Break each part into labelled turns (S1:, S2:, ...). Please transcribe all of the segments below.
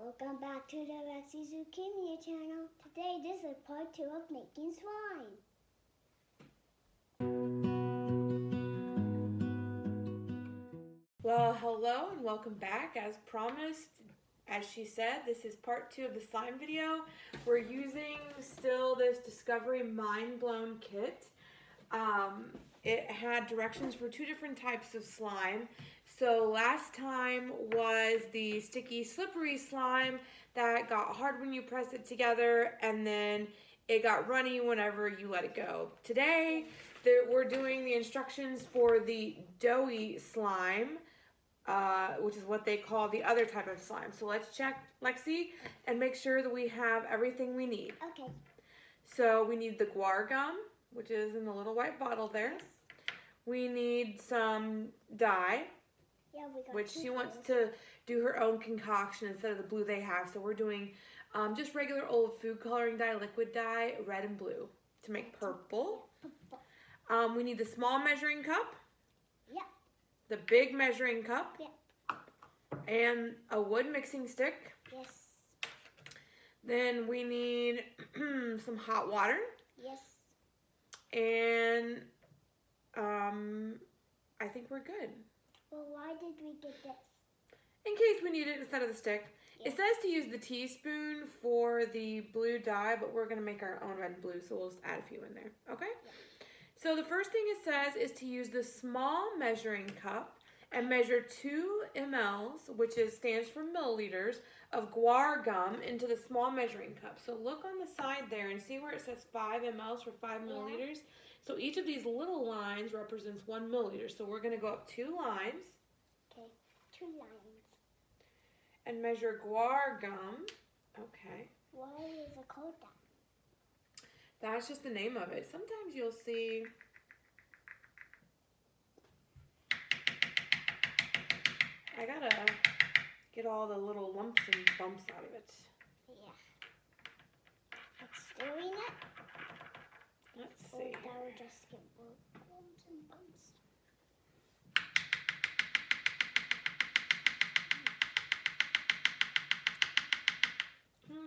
S1: Welcome back to the Lexi Zucchini channel. Today this is part 2 of making slime.
S2: Well, hello and welcome back. As promised, as she said, this is part 2 of the slime video. We're using still this Discovery Mind Blown kit. It had directions for 2 different types of slime. So last time was the sticky, slippery slime that got hard when you press it together, and then it got runny whenever you let it go. Today, we're doing the instructions for the doughy slime, which is what they call the other type of slime. So let's check, Lexi, and make sure that we have everything we need.
S1: Okay.
S2: So we need the guar gum, which is in the little white bottle there.
S1: Yes.
S2: We need some dye,
S1: Yeah, we got
S2: which
S1: two
S2: she wants
S1: colors.
S2: to do her own concoction instead of the blue they have. So we're doing just regular old food coloring dye, liquid dye, red and blue to make purple. We need the small measuring cup.
S1: Yep.
S2: The big measuring cup.
S1: Yep.
S2: And a wood mixing stick.
S1: Yes.
S2: Then we need some hot water.
S1: Yes.
S2: And I think we're good.
S1: Well, why did we get this?
S2: In case we need it instead of the stick.
S1: Yeah.
S2: It says to use the teaspoon for the blue dye, but we're going to make our own red and blue, so we'll just add a few in there. Okay?
S1: Yeah.
S2: So the first thing it says is to use the small measuring cup and measure 2 mLs, which stands for milliliters, of guar gum into the small measuring cup. So look on the side there and see where it says 5 mLs for 5 milliliters. So each of these little lines represents 1 milliliter. So we're going to go up 2 lines.
S1: Okay, 2 lines.
S2: And measure guar gum. Okay.
S1: Why is it called that?
S2: That's just the name of it. Sometimes you'll see I gotta get all the little lumps and bumps out of it.
S1: Yeah. It's doing it.
S2: Let's
S1: Or
S2: see.
S1: that will just get more lumps and bumps.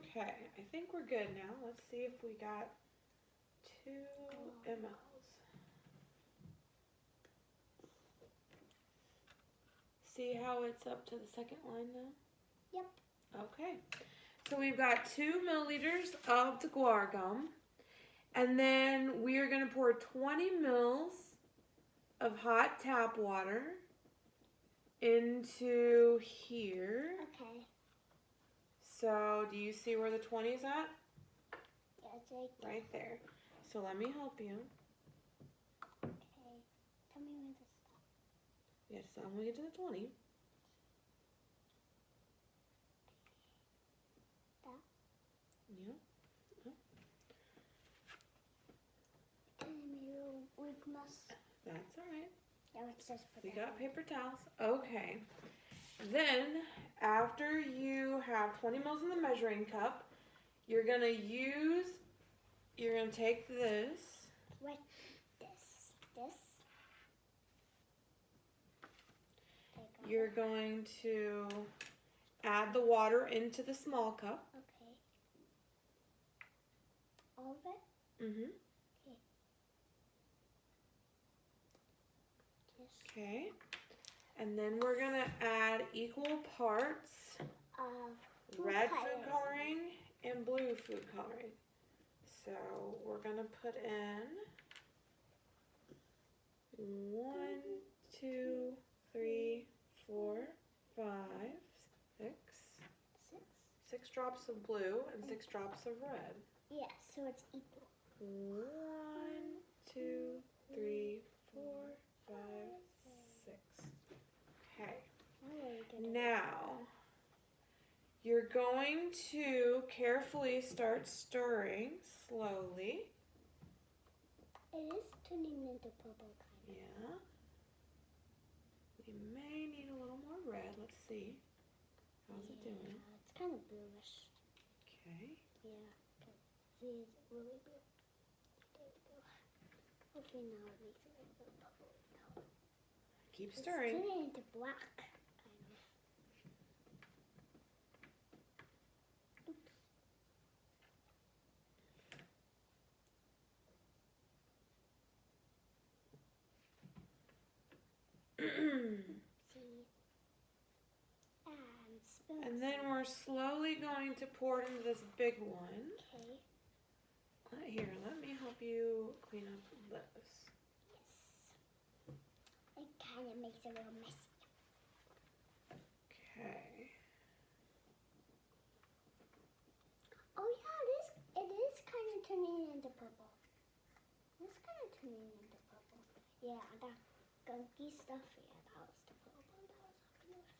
S2: Okay, I think we're good now. Let's see if we got 2 mLs. See how it's up to the second line now?
S1: Yep.
S2: Okay, so we've got 2 milliliters of the guar gum, and then we are going to pour 20 mils of hot tap water into here.
S1: Okay.
S2: So do you see where the 20 is at?
S1: Yeah, it's right.
S2: Right there. So let me help you.
S1: Okay. Tell me when to stop.
S2: Yes, I'm going to get to the 20.
S1: That.
S2: Yeah.
S1: We must.
S2: That's all right.
S1: Yeah, it says put
S2: We
S1: that
S2: got
S1: on.
S2: paper towels. Okay. Then, after you have 20 mils in the measuring cup, you're going to take this.
S1: What? This.
S2: You're going to add the water into the small cup.
S1: Okay. All of it?
S2: Mm-hmm.
S1: Okay. Just
S2: Okay. And then we're going to add equal parts
S1: food
S2: red
S1: coloring.
S2: food coloring and blue food coloring. So we're going to put in 1, 2, 3, 4, 5, 6. 6 drops of blue and 6 drops of red.
S1: Yeah, so it's equal.
S2: 1, 2, 3, 4, 5, 6. Okay. Now, you're going to carefully start stirring slowly.
S1: It is turning into purple kind of.
S2: Yeah. We may need a little more red. Let's see. How's it doing?
S1: It's kind of bluish.
S2: Okay.
S1: Yeah. See, it's really blue. There we go. Okay, now it makes it like a purple. No.
S2: Keep
S1: It's
S2: stirring.
S1: turning into black, kind of. See? And spoon.
S2: And then we're slowly going to pour it into this big one.
S1: Okay.
S2: Here, let me help you clean up this.
S1: Yes. It kind of makes it a little messy.
S2: Okay.
S1: Oh yeah, it is kind of turning into purple. It's kind of turning into purple. Yeah, that gunky stuff. Yeah, that was the purple that I was talking about.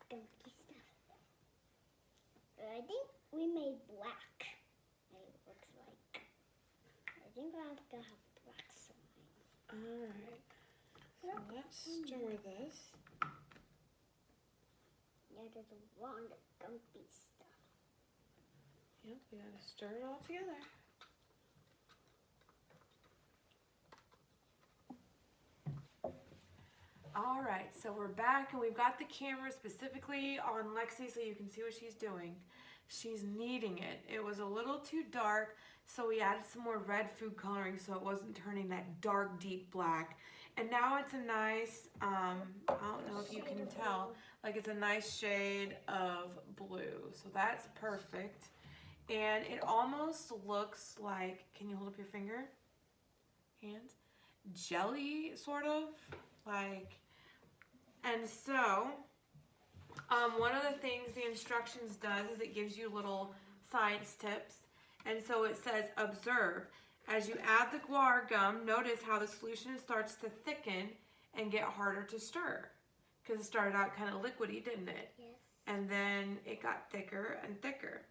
S1: Gunky stuff. I think we made black. It looks like. I think I'm gonna have black slime.
S2: All right. So let's stir this.
S1: Yeah, there's a lot of gunky stuff.
S2: Yep, we gotta stir it all together. All right, so we're back and we've got the camera specifically on Lexi so you can see what she's doing. She's kneading it. It was a little too dark, so we added some more red food coloring so it wasn't turning that dark, deep black. And now it's a nice, I don't know if you can tell, like it's a nice shade of blue. So that's perfect. And it almost looks like, can you hold up your finger? Hands? Jelly, sort of. Like, and so, one of the things the instructions does is it gives you little science tips. And so it says, observe. As you add the guar gum, notice how the solution starts to thicken and get harder to stir. Because it started out kind of liquidy, didn't it?
S1: Yes.
S2: And then it got thicker and thicker.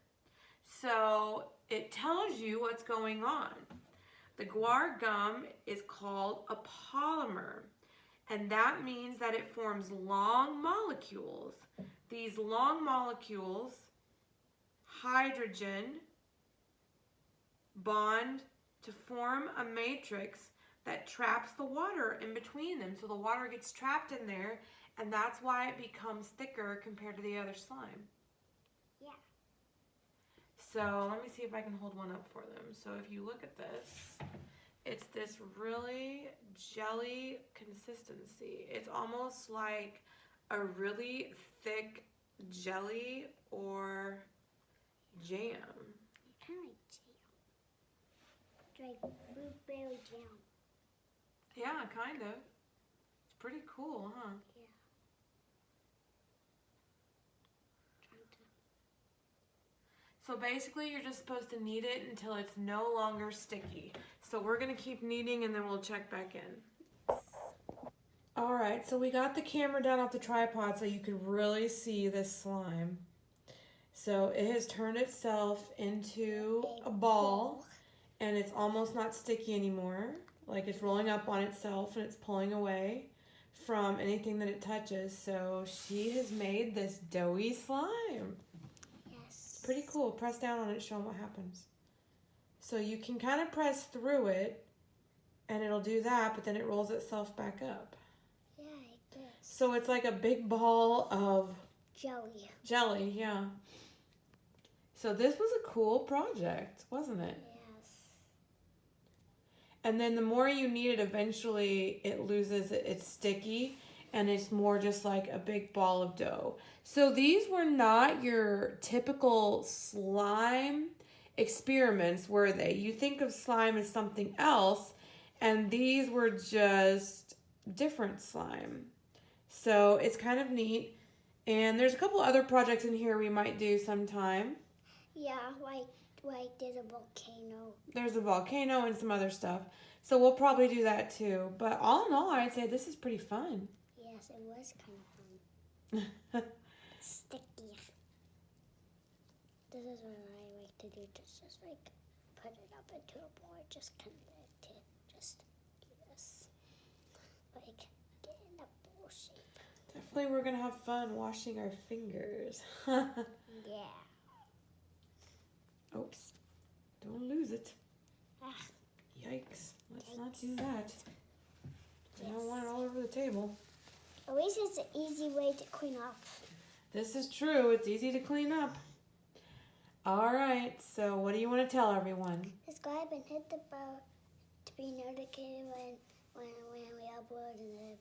S2: So it tells you what's going on. The guar gum is called a polymer. And that means that it forms long molecules. These long molecules, hydrogen, bond to form a matrix that traps the water in between them. So the water gets trapped in there, and that's why it becomes thicker compared to the other slime.
S1: Yeah.
S2: So let me see if I can hold one up for them. So if you look at this, it's this really jelly consistency. It's almost like a really thick jelly or jam.
S1: Kind of like jam. It's like blueberry jam.
S2: Yeah, kind of. It's pretty cool, huh?
S1: Yeah. Trying to.
S2: So basically you're just supposed to knead it until it's no longer sticky. So we're gonna keep kneading and then we'll check back in. All right, so we got the camera down off the tripod so you can really see this slime. So it has turned itself into a ball and it's almost not sticky anymore. Like it's rolling up on itself and it's pulling away from anything that it touches. So she has made this doughy slime.
S1: Yes.
S2: Pretty cool. Press down on it, show them what happens. So you can kind of press through it and it'll do that, but then it rolls itself back up.
S1: Yeah, it does.
S2: So it's like a big ball of
S1: Jelly.
S2: jelly, yeah. So this was a cool project, wasn't it?
S1: Yes.
S2: And then the more you knead it, eventually it loses its sticky and it's more just like a big ball of dough. So these were not your typical slime experiments, were they? You think of slime as something else, and these were just different slime. So it's kind of neat. And there's a couple other projects in here we might do sometime.
S1: Yeah, like there's a volcano.
S2: There's a volcano and some other stuff. So we'll probably do that too. But all in all, I'd say this is pretty fun.
S1: Yes, it was kind of fun. Sticky. This is what I like to do. Just like put it up into a bowl. Just kind of like to just do this. Like get in a bowl shape.
S2: Definitely we're going to have fun washing our fingers.
S1: Yeah.
S2: Oops. Don't lose it.
S1: Ah,
S2: Yikes. Let's not do that. I don't want it all over the table.
S1: at least it's an easy way to clean up.
S2: This is true. It's easy to clean up. All right. So what do you want to tell everyone?
S1: Subscribe and hit the bell to be notified when we upload a video.